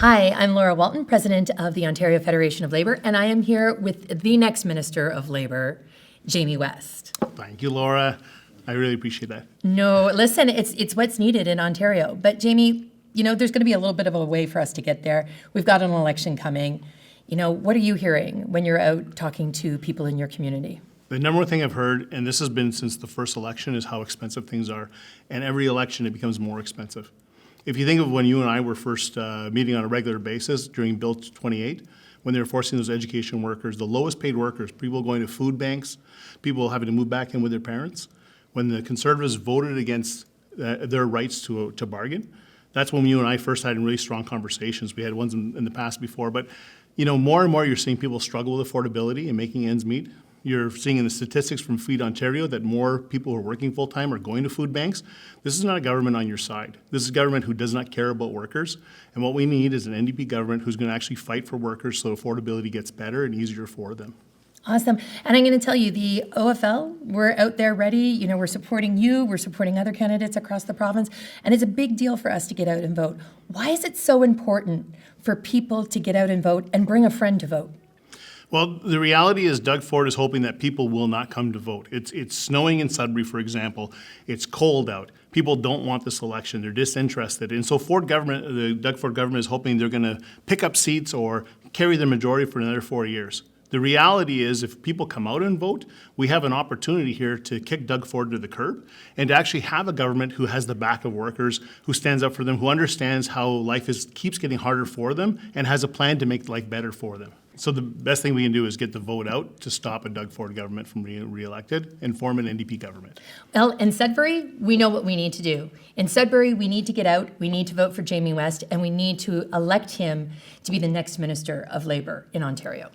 Hi, I'm Laura Walton, President of the Ontario Federation of Labour, and I am here with the next Minister of Labour, Jamie West. Thank you, Laura. I really appreciate that. No, listen, it's what's needed in Ontario. But Jamie, there's going to be a little bit of a way for us to get there. We've got an election coming. What are you hearing when you're out talking to people in your community? The number one thing I've heard, and this has been since the first election, is how expensive things are. And every election, it becomes more expensive. If you think of when you and I were first meeting on a regular basis during Bill 28, when they were forcing those education workers, the lowest paid workers, people going to food banks, people having to move back in with their parents, when the Conservatives voted against their rights to bargain, that's when you and I first had really strong conversations. We had ones in the past before, but more and more you're seeing people struggle with affordability and making ends meet. You're seeing in the statistics from Feed Ontario that more people who are working full-time are going to food banks. This is not a government on your side. This is a government who does not care about workers. And what we need is an NDP government who's going to actually fight for workers so affordability gets better and easier for them. Awesome. And I'm going to tell you, the OFL, we're out there ready. We're supporting you. We're supporting other candidates across the province. And it's a big deal for us to get out and vote. Why is it so important for people to get out and vote and bring a friend to vote? Well, the reality is Doug Ford is hoping that people will not come to vote. It's snowing in Sudbury, for example. It's cold out. People don't want this election. They're disinterested. And so the Doug Ford government is hoping they're going to pick up seats or carry the majority for another 4 years. The reality is if people come out and vote, we have an opportunity here to kick Doug Ford to the curb and to actually have a government who has the back of workers, who stands up for them, who understands how life keeps getting harder for them and has a plan to make life better for them. So the best thing we can do is get the vote out to stop a Doug Ford government from being re-elected and form an NDP government. Well, in Sudbury, we know what we need to do. In Sudbury, we need to get out, we need to vote for Jamie West, and we need to elect him to be the next Minister of Labour in Ontario.